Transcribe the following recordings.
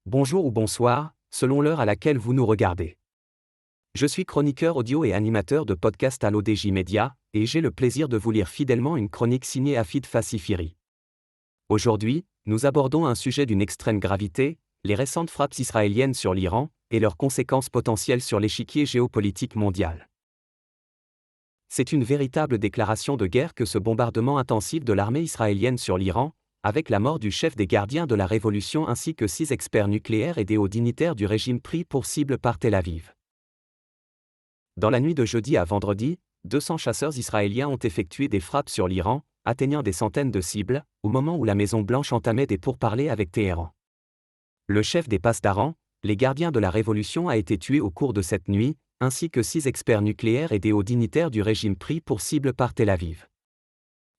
bonjour ou bonsoir, selon l'heure à laquelle vous nous regardez. Je suis chroniqueur audio et animateur de podcast à l'ODJ Media, et j'ai le plaisir de vous lire fidèlement une chronique signée Hafid Fassifiri. Aujourd'hui, nous abordons un sujet d'une extrême gravité, les récentes frappes israéliennes sur l'Iran, et leurs conséquences potentielles sur l'échiquier géopolitique mondial. C'est une véritable déclaration de guerre que ce bombardement intensif de l'armée israélienne sur l'Iran, avec la mort du chef des gardiens de la révolution ainsi que 6 experts nucléaires et des hauts dignitaires du régime pris pour cible par Tel Aviv. Dans la nuit de jeudi à vendredi, 200 chasseurs israéliens ont effectué des frappes sur l'Iran, atteignant des centaines de cibles, au moment où la Maison-Blanche entamait des pourparlers avec Téhéran. Le chef des Pasdaran, les gardiens de la révolution, a été tué au cours de cette nuit, ainsi que 6 experts nucléaires et des hauts dignitaires du régime pris pour cible par Tel Aviv.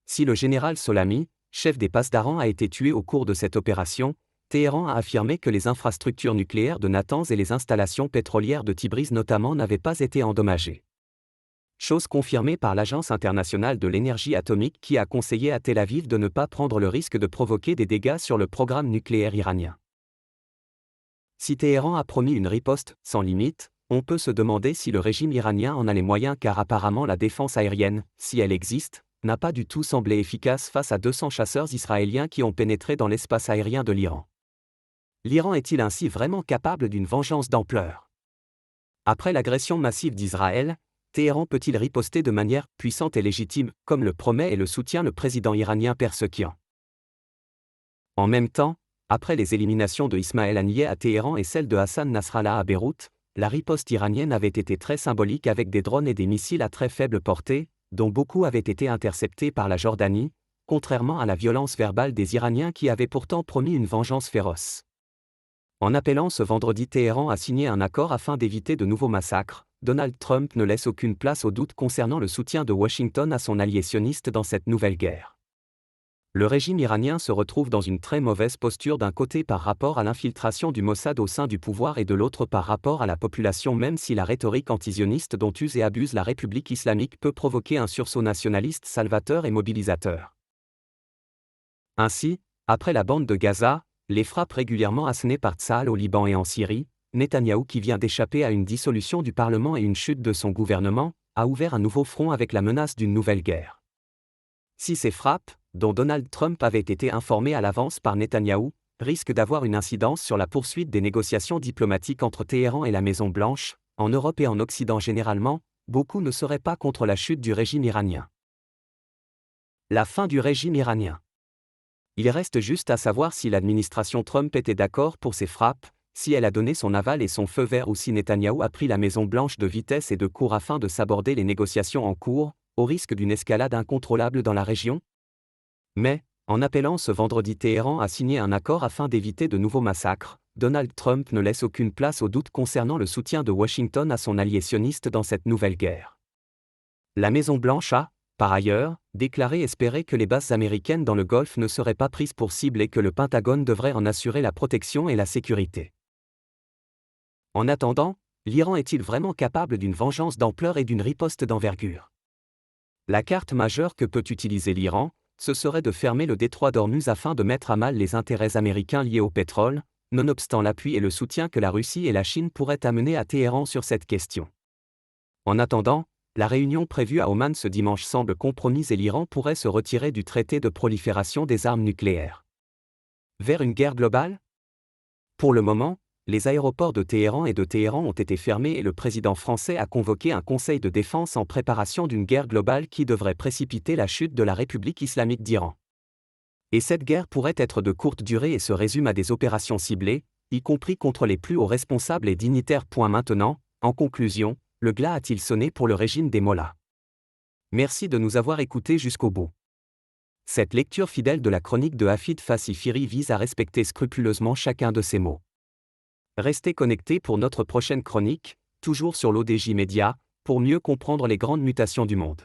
Si le général Solami, chef des Pasdaran, a été tué au cours de cette opération, Téhéran a affirmé que les infrastructures nucléaires de Natanz et les installations pétrolières de Tibriz notamment n'avaient pas été endommagées. Chose confirmée par l'Agence internationale de l'énergie atomique qui a conseillé à Tel Aviv de ne pas prendre le risque de provoquer des dégâts sur le programme nucléaire iranien. Si Téhéran a promis une riposte sans limite, on peut se demander si le régime iranien en a les moyens car apparemment la défense aérienne, si elle existe, n'a pas du tout semblé efficace face à 200 chasseurs israéliens qui ont pénétré dans l'espace aérien de l'Iran. L'Iran est-il ainsi vraiment capable d'une vengeance d'ampleur? Après l'agression massive d'Israël, Téhéran peut-il riposter de manière puissante et légitime, comme le promet et le soutient le président iranien Pezeshkian? En même temps, après les éliminations de Ismaël Haniyeh à Téhéran et celle de Hassan Nasrallah à Beyrouth, la riposte iranienne avait été très symbolique avec des drones et des missiles à très faible portée, dont beaucoup avaient été interceptés par la Jordanie, contrairement à la violence verbale des Iraniens qui avaient pourtant promis une vengeance féroce. En appelant ce vendredi Téhéran à signer un accord afin d'éviter de nouveaux massacres, Donald Trump ne laisse aucune place au doute concernant le soutien de Washington à son allié sioniste dans cette nouvelle guerre. Le régime iranien se retrouve dans une très mauvaise posture d'un côté par rapport à l'infiltration du Mossad au sein du pouvoir et de l'autre par rapport à la population, même si la rhétorique antisioniste dont use et abuse la République islamique peut provoquer un sursaut nationaliste salvateur et mobilisateur. Ainsi, après la bande de Gaza, les frappes régulièrement assénées par Tsahal au Liban et en Syrie, Netanyahou, qui vient d'échapper à une dissolution du Parlement et une chute de son gouvernement, a ouvert un nouveau front avec la menace d'une nouvelle guerre. Si ces frappes, dont Donald Trump avait été informé à l'avance par Netanyahou, risquent d'avoir une incidence sur la poursuite des négociations diplomatiques entre Téhéran et la Maison-Blanche, en Europe et en Occident généralement, beaucoup ne seraient pas contre la chute du régime iranien. La fin du régime iranien. Il reste juste à savoir si l'administration Trump était d'accord pour ces frappes, si elle a donné son aval et son feu vert ou si Netanyahou a pris la Maison-Blanche de vitesse et de court afin de saborder les négociations en cours, au risque d'une escalade incontrôlable dans la région. Mais, en appelant ce vendredi Téhéran à signer un accord afin d'éviter de nouveaux massacres, Donald Trump ne laisse aucune place au doute concernant le soutien de Washington à son allié sioniste dans cette nouvelle guerre. La Maison-Blanche a, par ailleurs, déclaré espérer que les bases américaines dans le Golfe ne seraient pas prises pour cible et que le Pentagone devrait en assurer la protection et la sécurité. En attendant, l'Iran est-il vraiment capable d'une vengeance d'ampleur et d'une riposte d'envergure? La carte majeure que peut utiliser l'Iran, ce serait de fermer le détroit d'Ormuz afin de mettre à mal les intérêts américains liés au pétrole, nonobstant l'appui et le soutien que la Russie et la Chine pourraient amener à Téhéran sur cette question. En attendant, la réunion prévue à Oman ce dimanche semble compromise et l'Iran pourrait se retirer du traité de prolifération des armes nucléaires. Vers une guerre globale? Pour le moment, les aéroports de Téhéran et de Téhéran ont été fermés et le président français a convoqué un conseil de défense en préparation d'une guerre globale qui devrait précipiter la chute de la République islamique d'Iran. Et cette guerre pourrait être de courte durée et se résume à des opérations ciblées, y compris contre les plus hauts responsables et dignitaires. Maintenant, en conclusion, le glas a-t-il sonné pour le régime des mollahs? Merci de nous avoir écoutés jusqu'au bout. Cette lecture fidèle de la chronique de Hafid Fassifiri vise à respecter scrupuleusement chacun de ces mots. Restez connectés pour notre prochaine chronique, toujours sur l'ODJ Media, pour mieux comprendre les grandes mutations du monde.